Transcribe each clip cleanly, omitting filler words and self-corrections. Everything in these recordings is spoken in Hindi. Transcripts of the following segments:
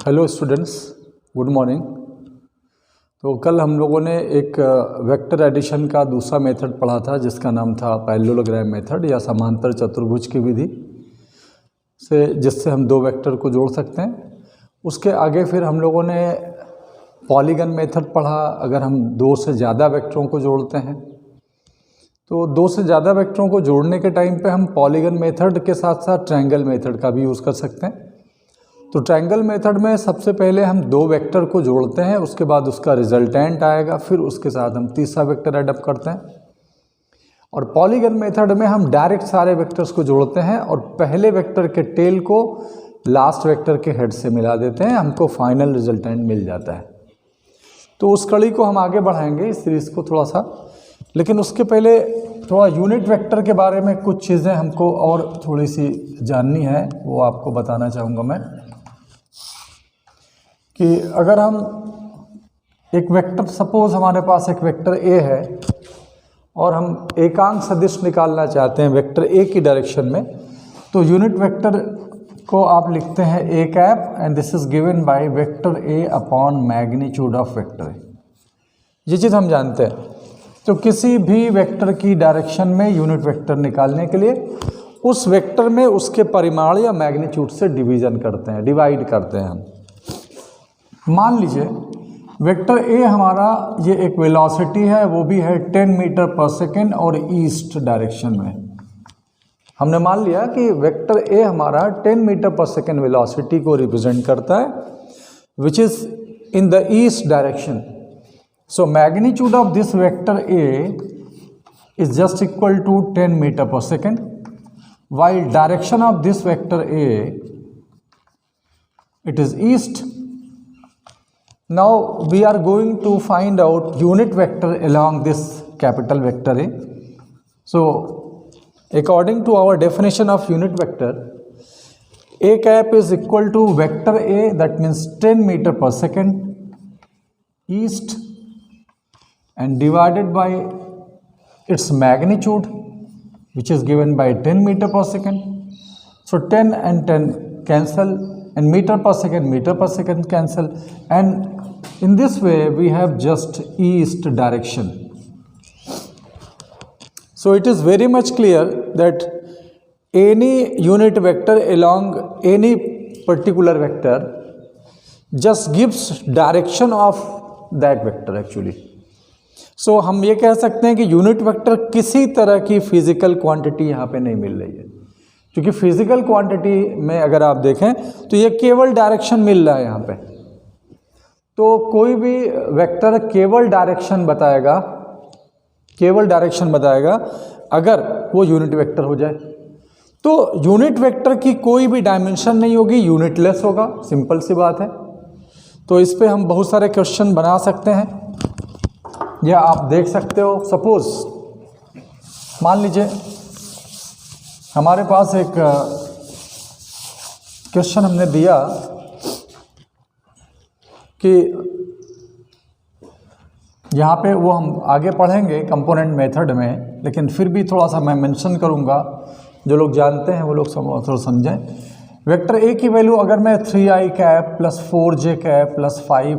Hello students, good morning. तो कल हम लोगों ने एक वेक्टर एडिशन का दूसरा मेथड पढ़ा था जिसका नाम था पैरेललोग्राम मेथड या समांतर चतुर्भुज की विधि से जिससे हम दो वेक्टर को जोड़ सकते हैं। उसके आगे फिर हम लोगों ने पॉलीगन मेथड पढ़ा। अगर हम दो से ज़्यादा वेक्टरों को जोड़ते हैं तो दो से ज़्यादा वेक्टरों को जोड़ने के टाइम पे हम पॉलीगन मेथड के साथ साथ ट्रायंगल मेथड का भी यूज़ कर सकते हैं। तो ट्रायंगल मेथड में सबसे पहले हम दो वेक्टर को जोड़ते हैं, उसके बाद उसका रिजल्टेंट आएगा, फिर उसके साथ हम तीसरा वेक्टर ऐड अप करते हैं। और पॉलीगन मेथड में हम डायरेक्ट सारे वेक्टर्स को जोड़ते हैं और पहले वेक्टर के टेल को लास्ट वेक्टर के हेड से मिला देते हैं, हमको फाइनल रिजल्टेंट मिल जाता है। तो उस कड़ी को हम आगे बढ़ाएंगे इस सीरीज़ को थोड़ा सा, लेकिन उसके पहले थोड़ा यूनिट वेक्टर के बारे में कुछ चीज़ें हमको और थोड़ी सी जाननी है, वो आपको बताना चाहूँगा मैं कि अगर हम एक वेक्टर, सपोज हमारे पास एक वेक्टर ए है और हम एकांक सदिश निकालना चाहते हैं वेक्टर ए की डायरेक्शन में, तो यूनिट वेक्टर को आप लिखते हैं A cap and this is given by vector A upon magnitude of vector A. ये चीज़ हम जानते हैं। तो किसी भी वेक्टर की डायरेक्शन में यूनिट वेक्टर निकालने के लिए उस वेक्टर में उसके परिमाण या मैग्नीट्यूड से डिवीजन करते हैं, डिवाइड करते हैं हम। मान लीजिए वेक्टर ए हमारा ये एक वेलोसिटी है, वो भी है 10 मीटर पर सेकेंड और ईस्ट डायरेक्शन में। हमने मान लिया कि वेक्टर ए हमारा 10 मीटर पर सेकेंड वेलोसिटी को रिप्रेजेंट करता है which is in the east direction. So magnitude of this vector A is just equal to 10 metre per second, while direction of this vector A, it is east. Now we are going to find out unit vector along this capital vector A. So according to our definition of unit vector, A cap is equal to vector A, that means 10 meter per second east, and divided by its magnitude, which is given by 10 meter per second. So 10 and 10 cancel, and meter per second cancel, and in this way we have just east direction. So it is very much clear that any unit vector along any particular vector just gives direction of that vector actually. सो हम ये कह सकते हैं कि यूनिट वेक्टर किसी तरह की फिजिकल क्वांटिटी यहाँ पे नहीं मिल रही है, क्योंकि फिजिकल क्वांटिटी में अगर आप देखें तो ये केवल डायरेक्शन मिल रहा है यहाँ पे। तो कोई भी वेक्टर केवल डायरेक्शन बताएगा अगर वो यूनिट वेक्टर हो जाए। तो यूनिट वेक्टर की कोई भी डायमेंशन नहीं होगी, यूनिटलेस होगा, सिंपल सी बात है। तो इस पे हम बहुत सारे क्वेश्चन बना सकते हैं या आप देख सकते हो। सपोज मान लीजिए हमारे पास एक क्वेश्चन हमने दिया कि यहाँ पे, वो हम आगे पढ़ेंगे कंपोनेंट मेथड में, लेकिन फिर भी थोड़ा सा मैं मेंशन करूँगा, जो लोग जानते हैं वो लोग थोड़ा समझें। वेक्टर ए की वैल्यू अगर मैं 3i cap plus 4j cap plus 5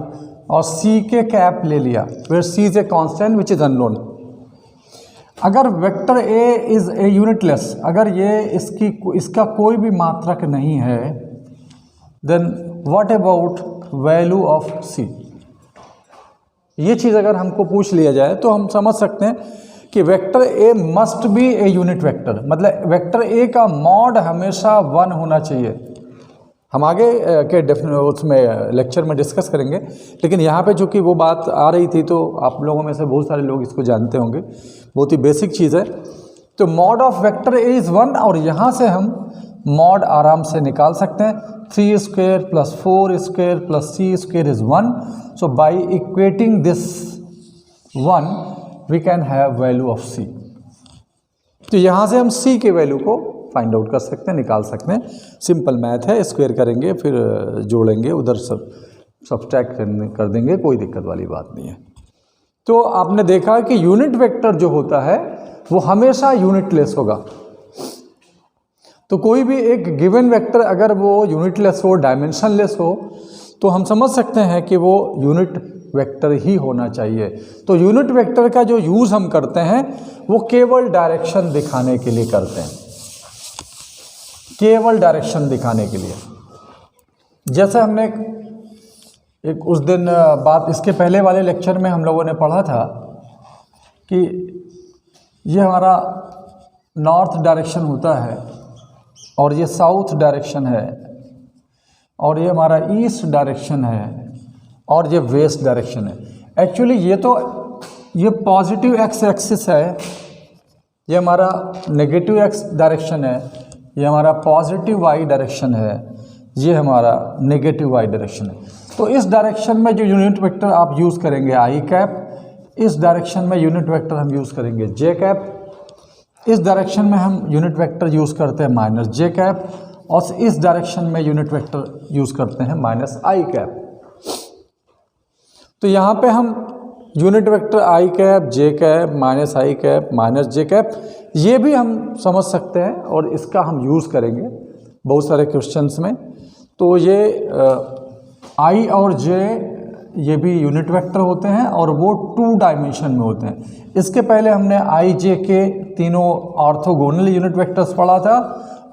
और c के कैप ले लिया, where c is a constant which is unknown. अगर vector a is a unitless, अगर ये इसका कोई भी मात्रक नहीं है, then what about value of c। ये चीज़ अगर हमको पूछ लिया जाए तो हम समझ सकते हैं कि vector a must be a unit vector, मतलब वेक्टर a का मॉड हमेशा 1 होना चाहिए। हम आगे के उसमें लेक्चर में डिस्कस करेंगे, लेकिन यहाँ पे जो कि वो बात आ रही थी, तो आप लोगों में से बहुत सारे लोग इसको जानते होंगे, बहुत ही बेसिक चीज़ है। तो mod of vector A is 1, और यहाँ से हम मॉड आराम से निकाल सकते हैं। 3 square plus 4 square plus c square is 1। So by equating this 1 we can have value of c। तो यहाँ से हम c के वैल्यू को फाइंड आउट कर सकते हैं, निकाल सकते हैं। सिंपल मैथ है, स्क्वायर करेंगे फिर जोड़ेंगे, उधर सब्ट्रैक्ट कर देंगे, कोई दिक्कत वाली बात नहीं है। तो आपने देखा कि यूनिट वेक्टर जो होता है वो हमेशा यूनिटलेस होगा। तो कोई भी एक गिवन वेक्टर अगर वो यूनिटलेस हो, डायमेंशनलेस हो, तो हम समझ सकते हैं कि वो यूनिट वेक्टर ही होना चाहिए। तो यूनिट वेक्टर का जो यूज़ हम करते हैं वो केवल डायरेक्शन दिखाने के लिए करते हैं, केवल डायरेक्शन दिखाने के लिए। जैसे हमने एक उस दिन बात, इसके पहले वाले लेक्चर में हम लोगों ने पढ़ा था कि ये हमारा नॉर्थ डायरेक्शन होता है और ये साउथ डायरेक्शन है और ये हमारा ईस्ट डायरेक्शन है और ये वेस्ट डायरेक्शन है। एक्चुअली ये पॉजिटिव एक्स एक्सिस है, ये हमारा नेगेटिव एक्स डायरेक्शन है, ये हमारा पॉजिटिव वाई डायरेक्शन है, ये हमारा नेगेटिव वाई डायरेक्शन है। तो इस डायरेक्शन में जो यूनिट वेक्टर आप यूज़ करेंगे आई कैप, इस डायरेक्शन में यूनिट वेक्टर हम यूज़ करेंगे जे कैप, इस डायरेक्शन में हम यूनिट वेक्टर यूज़ करते हैं माइनस जे कैप, और इस डायरेक्शन में यूनिट वेक्टर यूज़ करते हैं माइनस आई कैप। तो यहाँ पे हम यूनिट वेक्टर आई कैप, जे कैप, माइनस आई कैप, माइनस जे कैप, ये भी हम समझ सकते हैं और इसका हम यूज़ करेंगे बहुत सारे क्वेश्चंस में। तो ये आई और जे ये भी यूनिट वेक्टर होते हैं और वो 2 डायमेंशन में होते हैं। इसके पहले हमने आई जे के तीनों ऑर्थोगोनल यूनिट वेक्टर्स पढ़ा था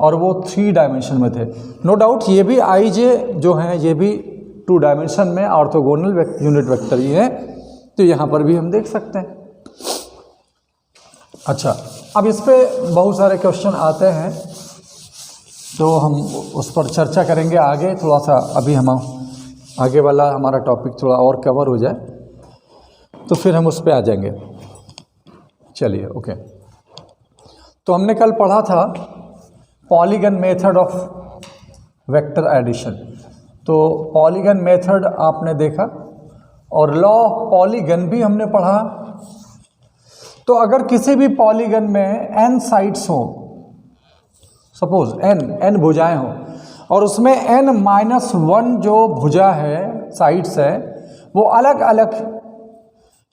और वो 3 डायमेंशन में थे। नो डाउट ये भी आई जे जो हैं ये भी 2 डायमेंशन में ऑर्थोगोनल यूनिट वेक्टर ही हैं, तो यहाँ पर भी हम देख सकते हैं। अच्छा, अब इस पे बहुत सारे क्वेश्चन आते हैं तो हम उस पर चर्चा करेंगे आगे। थोड़ा सा अभी हम आगे वाला हमारा टॉपिक थोड़ा और कवर हो जाए तो फिर हम उस पे आ जाएंगे। चलिए, ओके। तो हमने कल पढ़ा था polygon method of vector addition. तो पॉलीगन मेथड आपने देखा और लॉ ऑफ पॉलीगन भी हमने पढ़ा। तो अगर किसी भी पॉलीगन में n साइड्स हो, सपोज n भुजाएं हो और उसमें n-1 जो भुजा है, साइड्स है, वो अलग अलग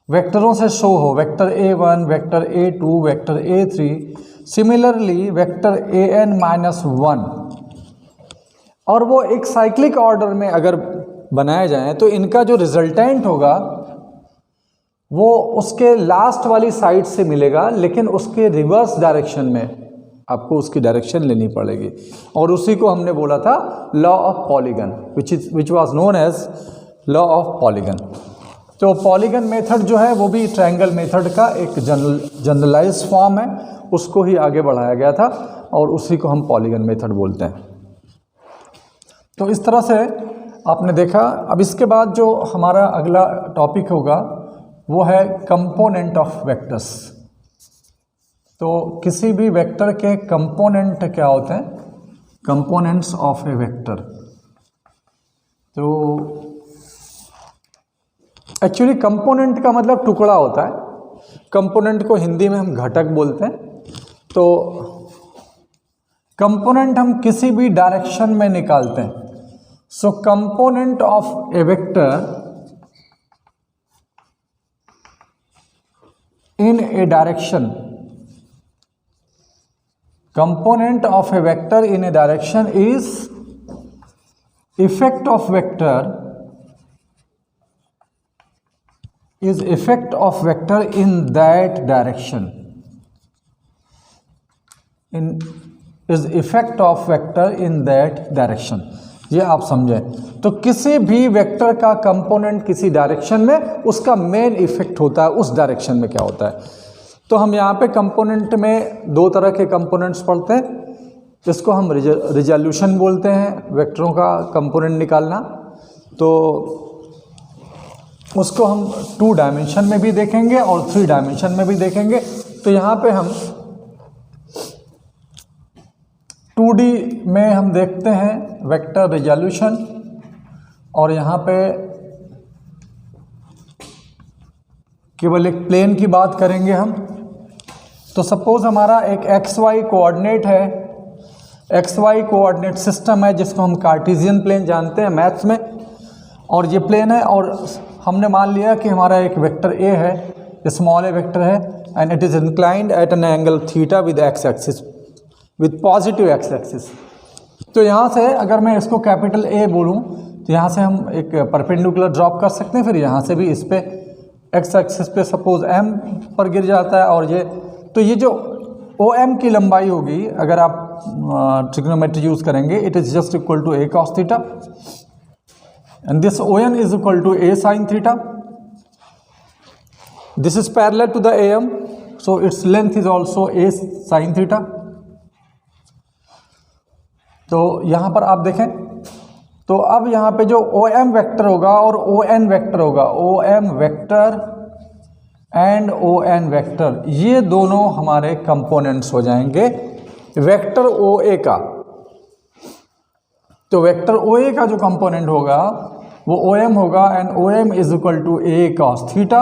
वेक्टरों से शो हो, vector a1, vector a2, vector a3, similarly vector an-1, और वो एक साइक्लिक ऑर्डर में अगर बनाए जाएं तो इनका जो रिजल्टेंट होगा वो उसके लास्ट वाली साइड से मिलेगा, लेकिन उसके रिवर्स डायरेक्शन में आपको उसकी डायरेक्शन लेनी पड़ेगी। और उसी को हमने बोला था law of polygon, which was known as law of polygon. तो पॉलीगन मेथड जो है वो भी ट्रायंगल मेथड का एक जनरलाइज फॉर्म है, उसको ही आगे बढ़ाया गया था और उसी को हम पॉलीगन मेथड बोलते हैं। तो इस तरह से आपने देखा। अब इसके बाद जो हमारा अगला टॉपिक होगा वो है कंपोनेंट ऑफ वेक्टर्स। तो किसी भी वेक्टर के कंपोनेंट क्या होते हैं? Components of a vector. तो एक्चुअली कंपोनेंट का मतलब टुकड़ा होता है। कंपोनेंट को हिंदी में हम घटक बोलते हैं। तो कंपोनेंट हम किसी भी डायरेक्शन में निकालते हैं। So component of a vector in a direction, component of a vector in a direction is effect of vector in that direction, is effect of vector in that direction। ये आप समझें। तो किसी भी वेक्टर का कंपोनेंट किसी डायरेक्शन में उसका मेन इफेक्ट होता है उस डायरेक्शन में क्या होता है। तो हम यहाँ पे कंपोनेंट में 2 तरह के कंपोनेंट्स पढ़ते हैं। इसको हम रिजोल्यूशन बोलते हैं, वेक्टरों का कंपोनेंट निकालना। तो उसको हम 2 डायमेंशन में भी देखेंगे और 3 डायमेंशन में भी देखेंगे। तो यहाँ पे हम 2D में हम देखते हैं वेक्टर रिजोल्यूशन, और यहाँ पे केवल एक प्लेन की बात करेंगे हम। तो सपोज हमारा एक XY कोऑर्डिनेट है, XY कोऑर्डिनेट सिस्टम है जिसको हम कार्टेशियन प्लेन जानते हैं मैथ्स में, और ये प्लेन है। और हमने मान लिया कि हमारा एक वेक्टर A है, स्मॉल a वेक्टर है, and it is inclined at an angle theta with x axis, with positive x axis. तो यहाँ से अगर मैं इसको कैपिटल A बोलूँ तो यहाँ से हम एक परपेंडिकुलर ड्रॉप कर सकते हैं, फिर यहाँ से भी इस पे एक्स एक्सिस पे सपोज एम पर गिर जाता है, और ये तो ये जो ओ एम की लंबाई होगी अगर आप ट्रिग्नोमेट्री यूज करेंगे, it is just equal to A cos theta and this O N is equal to A sine theta. This is parallel to the A M, so its length is also A sine theta. तो यहाँ पर आप देखें तो अब यहाँ पे जो ओ एम वैक्टर होगा और ओ एन वैक्टर होगा, O M vector and O N vector, ये दोनों हमारे कंपोनेंट्स हो जाएंगे वेक्टर ओ ए का. तो वेक्टर ओ ए का जो कंपोनेंट होगा वो ओ एम होगा and O M is equal to A cos theta,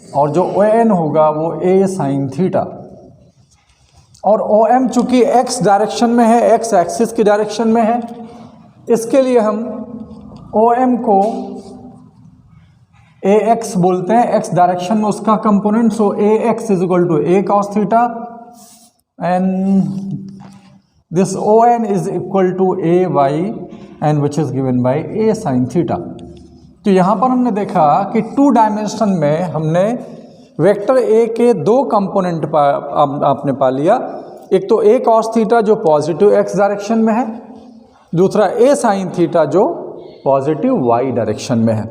और जो ओ एन होगा वो ए साइन थीटा. और ओ एम चूंकि एक्स डायरेक्शन में है, एक्स एक्सिस की डायरेक्शन में है, इसके लिए हम ओ एम को ए एक्स बोलते हैं, एक्स डायरेक्शन में उसका component. So a x is equal to A cos theta and this O N is equal to a y and which is given by a sine theta. तो यहाँ पर हमने देखा कि 2 डायमेंशन में हमने वेक्टर ए के 2 कंपोनेंट आपने पा लिया. एक तो ए कॉस थीटा जो पॉजिटिव एक्स डायरेक्शन में है, दूसरा ए साइन थीटा जो पॉजिटिव वाई डायरेक्शन में है.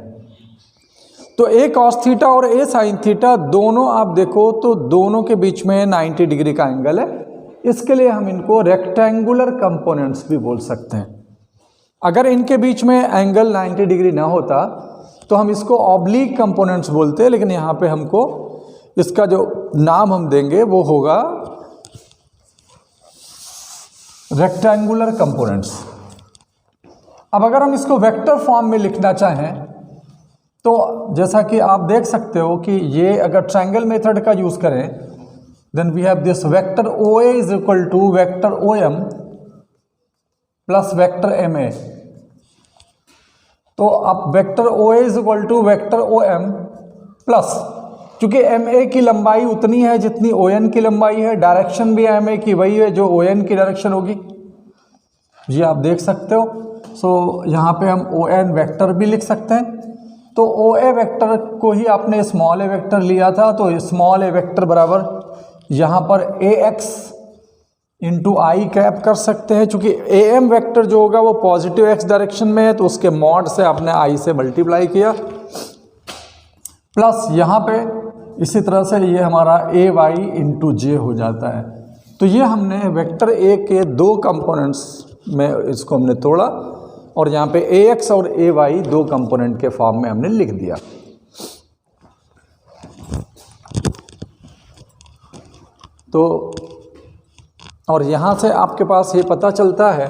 तो ए कॉस थीटा और ए साइन थीटा दोनों आप देखो तो दोनों के बीच में 90 डिग्री का एंगल है. इसके लिए हम इनको रेक्टेंगुलर कंपोनेंट्स भी बोल सकते हैं. अगर इनके बीच में एंगल 90 डिग्री ना होता तो हम इसको ऑब्लिक कंपोनेंट्स बोलते हैं, लेकिन यहाँ पे हमको इसका जो नाम हम देंगे वो होगा रेक्टेंगुलर कंपोनेंट्स. अब अगर हम इसको वेक्टर फॉर्म में लिखना चाहें तो जैसा कि आप देख सकते हो कि ये अगर ट्रायंगल मेथड का यूज करें then we have this vector O A is equal to vector O M plus vector M A. तो अब vector O A is equal to vector O M plus, चूंकि एम ए की लंबाई उतनी है जितनी ओ एन की लंबाई है, डायरेक्शन भी एम ए की वही है जो ओ एन की डायरेक्शन होगी, जी आप देख सकते हो. सो यहाँ पे हम ओ एन वैक्टर भी लिख सकते हैं. तो ओ ए वैक्टर को ही आपने स्मॉल ए वैक्टर लिया था, तो स्मॉल ए वैक्टर बराबर यहाँ पर ए एक्स इंटू आई कैप कर सकते हैं. चूंकि ए एम वैक्टर जो होगा वो पॉजिटिव एक्स डायरेक्शन में है, तो उसके मॉड से आपने आई से मल्टीप्लाई किया, प्लस यहाँ पे इसी तरह से ये हमारा ए वाई इंटू जे हो जाता है. तो ये हमने वेक्टर ए के 2 कंपोनेंट्स में इसको हमने तोड़ा और यहाँ पे ए एक्स और ए वाई 2 कंपोनेंट के फॉर्म में हमने लिख दिया. तो और यहाँ से आपके पास ये पता चलता है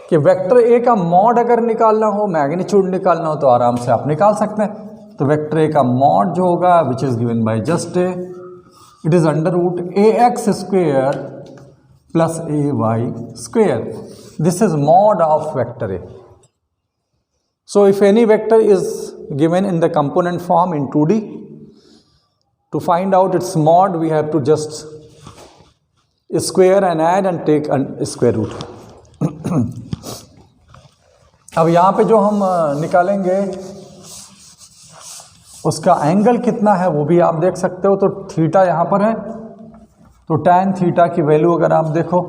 कि वेक्टर ए का मॉड अगर निकालना हो, मैग्नीट्यूड निकालना हो, तो आराम से आप निकाल सकते हैं. तो वेक्टर ए का मॉड जो होगा which is given by just a, it is under root a x square plus a y square. This is mod of vector a. So if any vector is given in the component form in 2D, to find out its mod we have to just square and add and take a square root. अब यहाँ पे जो हम निकालेंगे उसका एंगल कितना है वो भी आप देख सकते हो. तो थीटा यहाँ पर है, तो tan थीटा की वैल्यू अगर आप देखो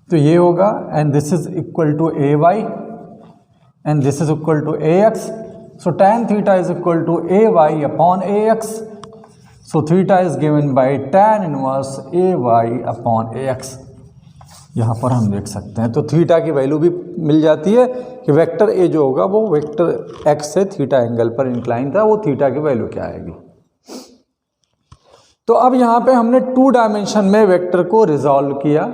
तो ये होगा and this is equal to a y and this is equal to ax. So tan theta is equal to ay upon ax. So theta is given by tan inverse ay upon ax. यहाँ पर हम देख सकते हैं. तो थीटा की वैल्यू भी मिल जाती है कि वेक्टर ए जो होगा वो वेक्टर एक्स से थीटा एंगल पर इंक्लाइन था, वो थीटा की वैल्यू क्या आएगी. तो अब यहाँ पे हमने 2 डायमेंशन में वेक्टर को रिजॉल्व किया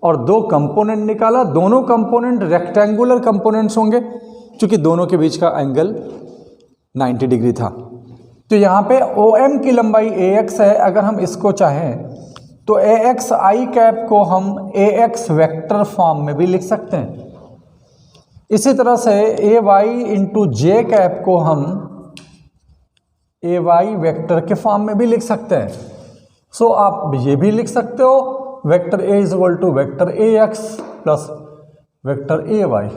और 2 कंपोनेंट निकाला. दोनों कंपोनेंट रेक्टेंगुलर कंपोनेंट्स होंगे क्योंकि दोनों के बीच का एंगल 90 डिग्री था. तो यहाँ पे ओ एम की लंबाई ए एक्स है. अगर हम इसको चाहें तो ए एक्स आई कैप को हम ए एक्स वेक्टर फॉर्म में भी लिख सकते हैं. इसी तरह से ए वाई इंटू जे कैप को हम ए वाई वेक्टर के फॉर्म में भी लिख सकते हैं. सो आप ये भी लिख सकते हो vector A is equal to vector a x plus vector a y.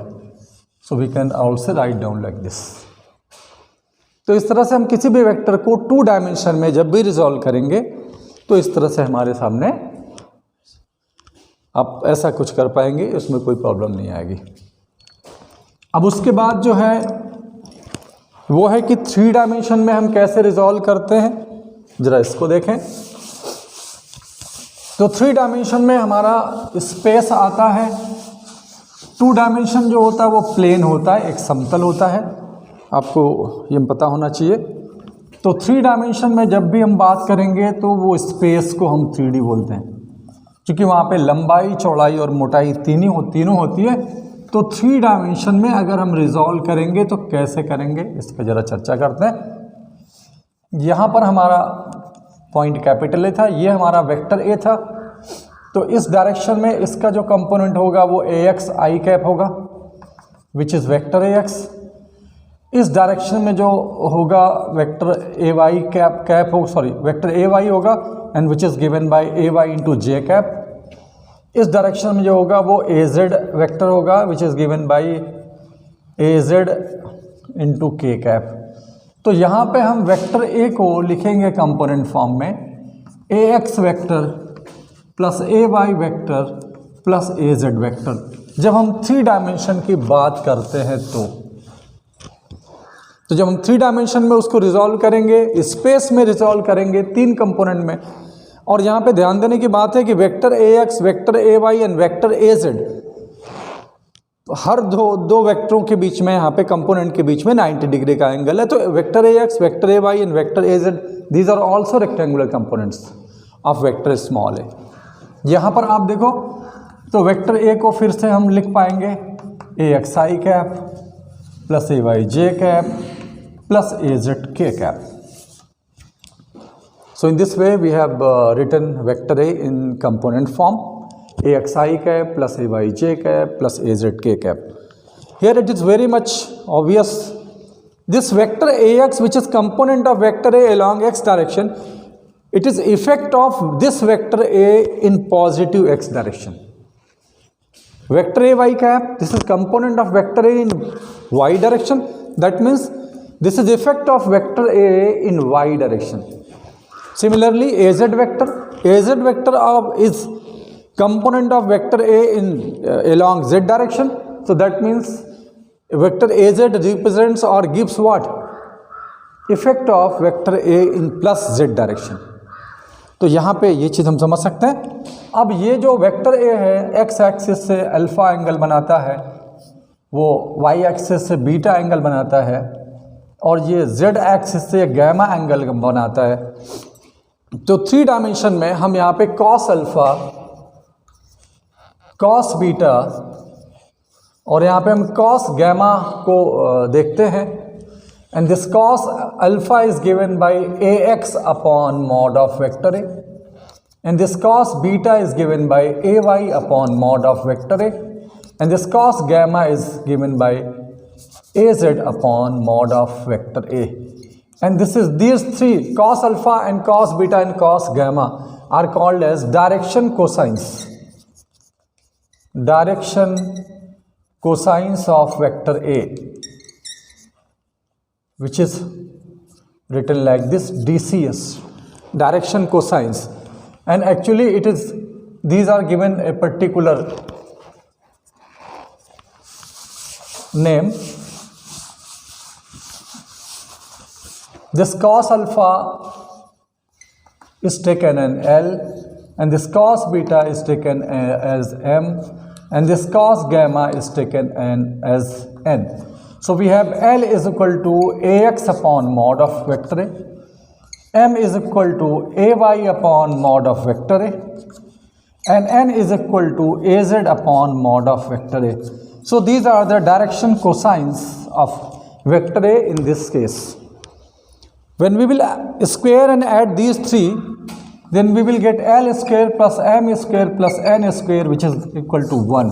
So we can also write down like this. तो इस तरह से हम किसी भी वेक्टर को 2 डायमेंशन में जब भी रिजॉल्व करेंगे तो इस तरह से हमारे सामने आप ऐसा कुछ कर पाएंगे, इसमें कोई प्रॉब्लम नहीं आएगी। अब उसके बाद जो है वो है कि 3 डायमेंशन में हम कैसे रिजॉल्व करते हैं, जरा इसको देखें। तो 3 डायमेंशन में हमारा स्पेस आता है। 2 डायमेंशन जो होता है वो प्लेन होता है, एक समतल होता है, आपको ये पता होना चाहिए। तो 3 डायमेंशन में जब भी हम बात करेंगे तो वो स्पेस को हम 3D बोलते हैं, क्योंकि वहाँ पे लंबाई, चौड़ाई और मोटाई तीनों होती है। तो 3 डायमेंशन में अगर हम रिजॉल्व करेंगे तो कैसे करेंगे, इस पर ज़रा चर्चा करते हैं। यहाँ पर हमारा पॉइंट कैपिटल ए था, ये हमारा वेक्टर ए था। तो इस डायरेक्शन में इसका जो कंपोनेंट होगा वो ax i कैप होगा, विच इज़ वेक्टर ax। इस डायरेक्शन में जो होगा वेक्टर ay कैप हो, सॉरी वेक्टर ay होगा, and which is given by ay into J cap. इस डायरेक्शन में जो होगा वो az वेक्टर होगा, which is given by az into के कैप। तो यहाँ पे हम वेक्टर ए को लिखेंगे कंपोनेंट फॉर्म में ax vector plus ay vector plus az vector. जब हम 3 डायमेंशन की बात करते हैं तो जब हम 3 डायमेंशन में उसको रिजॉल्व करेंगे, स्पेस में रिजॉल्व करेंगे 3 कंपोनेंट में। और यहाँ पे ध्यान देने की बात है कि vector ax, vector ay and vector az, हर दो वेक्टरों के बीच में, यहाँ पे कंपोनेंट के बीच में 90 डिग्री का एंगल है। तो vector ax, vector ay and vector az, these are also rectangular components of vector small A. यहाँ पर आप देखो तो वेक्टर ए को फिर से हम लिख पाएंगे ax i cap plus ay j cap plus az k cap. So in this way we have written vector A in component form ax I cap plus ay j cap plus az k cap. Here it is very much obvious. This vector ax, which is component of vector A along x direction, it is effect of this vector A in positive x direction. Vector ay cap, this is component of vector A in y direction. That means this is effect of vector A in y direction. Similarly, az vector is component of vector A in along z direction. So that means vector az represents or gives what? Effect of vector A in plus z direction. तो यहाँ पे ये चीज़ हम समझ सकते हैं। अब ये जो वेक्टर ए है x एक्सिस से अल्फा एंगल बनाता है, वो y एक्सिस से बीटा एंगल बनाता है, और ये z एक्सिस से गैमा एंगल बनाता है। तो 3 डायमेंशन में हम यहाँ पे cos अल्फा, cos बीटा और यहाँ पे हम cos गैमा को देखते हैं। And this cos alpha is given by ax upon mod of vector a, and this cos beta is given by ay upon mod of vector a, and this cos gamma is given by az upon mod of vector a. And this is these 3, cos alpha and cos beta and cos gamma, are called as direction cosines. Direction cosines of vector A, which is written like this, DCS, direction cosines. And actually it is, these are given a particular name. This cos alpha is taken as L, and this cos beta is taken as M, and this cos gamma is taken as N. So we have L is equal to ax upon mod of vector A, M is equal to ay upon mod of vector A, and N is equal to az upon mod of vector A. So these are the direction cosines of vector A in this case. When we will square and add these 3, then we will get L square plus M square plus N square, which is equal to 1.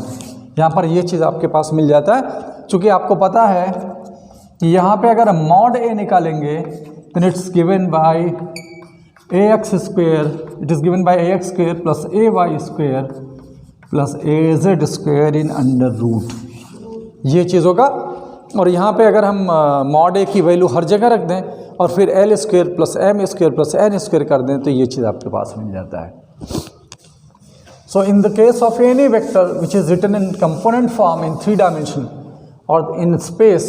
यहाँ पर ये चीज़ आपके पास मिल जाता है, चूँकि आपको पता है कि यहाँ पे अगर मॉड A निकालेंगे then it's given by ax square, it is given by ax square plus ay square plus az square in under root, ये चीज़ होगा। और यहाँ पे अगर हम मॉड ए की वैल्यू हर जगह रख दें और फिर l square plus m square plus n square कर दें तो ये चीज़ आपके पास मिल जाता है। So in the case of any vector which is written in component form in 3 dimension और इन स्पेस,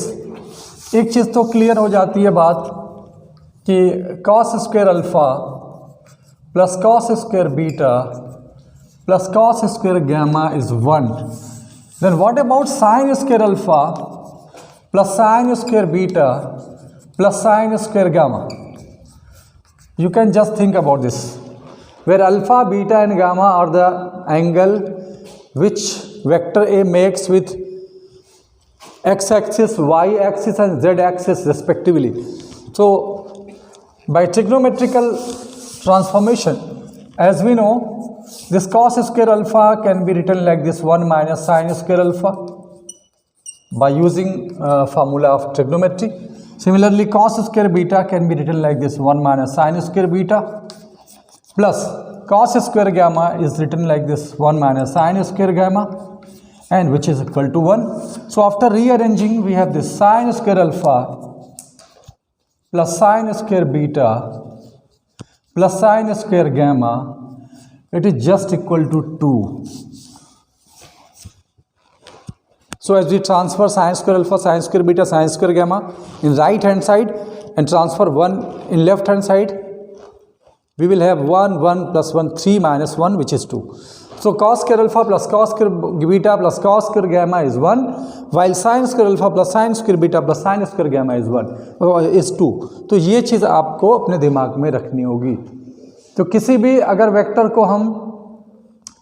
एक चीज़ तो क्लियर हो जाती है बात कि cos square alpha plus cos square beta plus cos square gamma is 1। Then what about sine square alpha plus sine square beta plus sine square gamma? You can just think about this, where alpha, beta and gamma are the angle which vector A makes with x-axis, y-axis and z-axis respectively. So, by trigonometrical transformation, as we know, this cos square alpha can be written like this 1 minus sin square alpha by using formula of trigonometry. Similarly, cos square beta can be written like this 1 minus sin square beta plus cos square gamma is written like this 1 minus sin square gamma and which is equal to 1. So after rearranging we have this sin square alpha plus sin square beta plus sin square gamma, it is just equal to 2. So as we transfer sin square alpha, sin square beta, sin square gamma in right hand side and transfer 1 in left hand side, we will have 1, 1 plus 1, 3 minus 1 which is 2. So cos square alpha plus cos square beta plus cos square gamma is 1, while sin square alpha plus sin square beta plus sin square gamma is 2. तो ये चीज़ आपको अपने दिमाग में रखनी होगी। तो किसी भी अगर वेक्टर को हम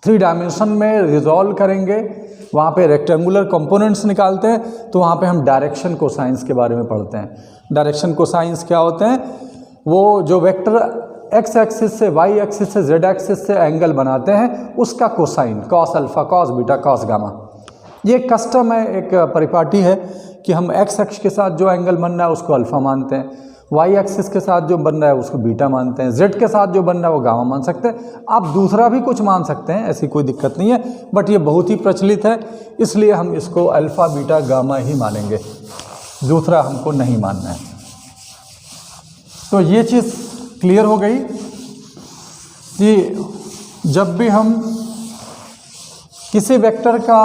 3 डायमेंशन में रिजॉल्व करेंगे, वहाँ पे रेक्टेंगुलर कंपोनेंट्स निकालते हैं, तो वहाँ पे हम डायरेक्शन कोसाइंस के बारे में पढ़ते हैं। डायरेक्शन कोसाइंस क्या होते हैं? वो जो वेक्टर एक्स एक्सिस से वाई एक्सिस से जेड एक्सिस से एंगल बनाते हैं उसका cosine, cos alpha, cos beta, cos gamma. ये कस्टम है, एक परिपाटी है कि हम एक्स एक्स के साथ जो एंगल बन रहा है उसको अल्फ़ा मानते हैं, वाई एक्सिस के साथ जो बन रहा है उसको बीटा मानते हैं, जेड के साथ जो बन रहा है वो गामा मान सकते हैं। आप दूसरा भी कुछ मान सकते हैं, ऐसी कोई दिक्कत नहीं है, बट ये बहुत ही प्रचलित है इसलिए हम इसको अल्फ़ा बीटा गामा ही मानेंगे, दूसरा हमको नहीं मानना है। तो ये चीज़ क्लियर हो गई कि जब भी हम किसी वेक्टर का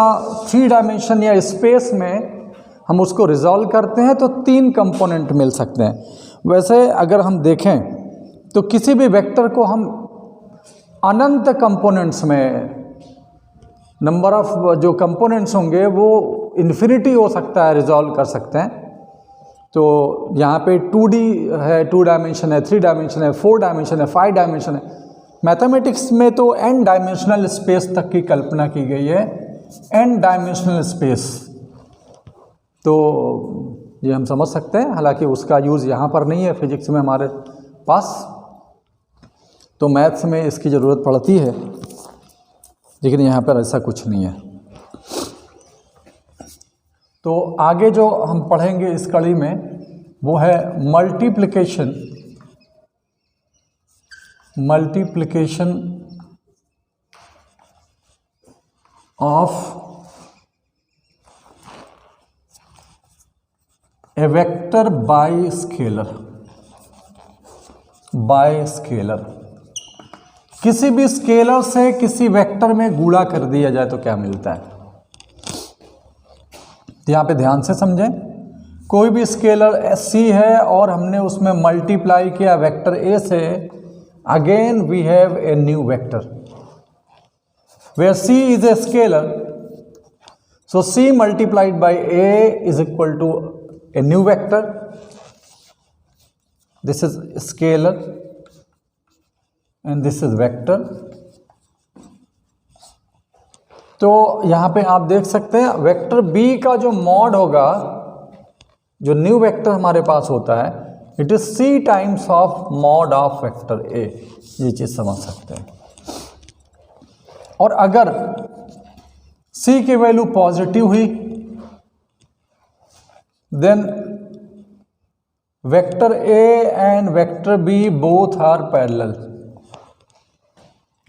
3 डायमेंशन या स्पेस में हम उसको रिजॉल्व करते हैं तो 3 कंपोनेंट मिल सकते हैं। वैसे अगर हम देखें तो किसी भी वेक्टर को हम अनंत कंपोनेंट्स में, नंबर ऑफ जो कंपोनेंट्स होंगे वो इन्फिनिटी हो सकता है, रिजॉल्व कर सकते हैं। तो यहाँ पे 2D है, 2 डायमेंशन है, 3 डायमेंशन है, 4 डायमेंशन है, 5 डायमेंशन है। मैथमेटिक्स में तो n डायमेंशनल स्पेस तक की कल्पना की गई है, n डायमेंशनल स्पेस। तो ये हम समझ सकते हैं, हालांकि उसका यूज़ यहाँ पर नहीं है फिजिक्स में हमारे पास, तो मैथ्स में इसकी ज़रूरत पड़ती है, लेकिन यहाँ पर ऐसा कुछ नहीं है। तो आगे जो हम पढ़ेंगे इस कड़ी में वो है multiplication of a vector by scalar. किसी भी स्केलर से किसी वेक्टर में गुणा कर दिया जाए तो क्या मिलता है? यहाँ पे ध्यान से समझें, कोई भी स्केलर c है और हमने उसमें मल्टीप्लाई किया वेक्टर a से, again we have a new vector where c is a scalar, so c multiplied by a is equal to a new vector. This is scalar and this is vector. तो यहाँ पे आप देख सकते हैं वेक्टर b का जो मॉड होगा, जो न्यू वेक्टर हमारे पास होता है, it is c times of mod of vector a। ये चीज़ समझ सकते हैं। और अगर c की वैल्यू पॉजिटिव हुई then vector A and vector B both are parallel।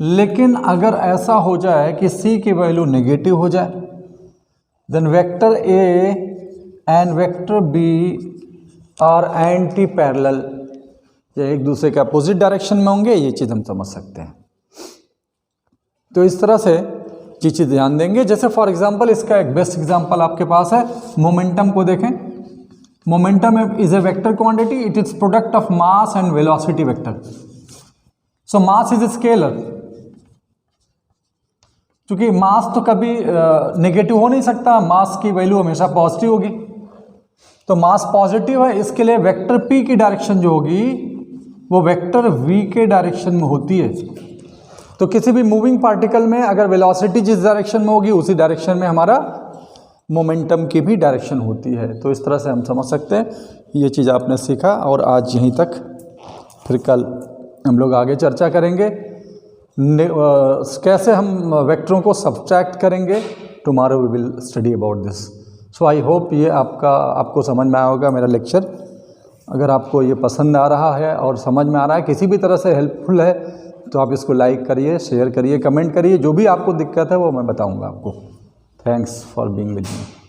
लेकिन अगर ऐसा हो जाए कि C की वैल्यू नेगेटिव हो जाए, then vector A and vector B are anti parallel, ये एक दूसरे के अपोजिट डायरेक्शन में होंगे, ये चीज़ हम समझ सकते हैं। तो इस तरह से ये चीज़ ध्यान देंगे। जैसे फॉर एग्जांपल इसका एक बेस्ट एग्जांपल आपके पास है, मोमेंटम को देखें। Momentum is a vector quantity, it is product of mass and velocity vector. So mass is a scalar, क्योंकि मास तो कभी नेगेटिव हो नहीं सकता, मास की वैल्यू हमेशा पॉजिटिव होगी। तो मास पॉजिटिव है, इसके लिए वेक्टर p की डायरेक्शन जो होगी वो वेक्टर v के डायरेक्शन में होती है। तो किसी भी मूविंग पार्टिकल में अगर वेलोसिटी जिस डायरेक्शन में होगी उसी डायरेक्शन में हमारा मोमेंटम की भी डायरेक्शन होती है। तो इस तरह से हम समझ सकते हैं। ये चीज़ आपने सीखा और आज यहीं तक, फिर कल हम लोग आगे चर्चा करेंगे कैसे हम वेक्टरों को सब्ट्रैक्ट करेंगे। Tomorrow we will study about this. So I hope ये आपको समझ में आया होगा मेरा लेक्चर। अगर आपको ये पसंद आ रहा है और समझ में आ रहा है, किसी भी तरह से हेल्पफुल है, तो आप इसको लाइक करिए, शेयर करिए, कमेंट करिए। जो भी आपको दिक्कत है वो मैं बताऊंगा आपको। Thanks for being with me.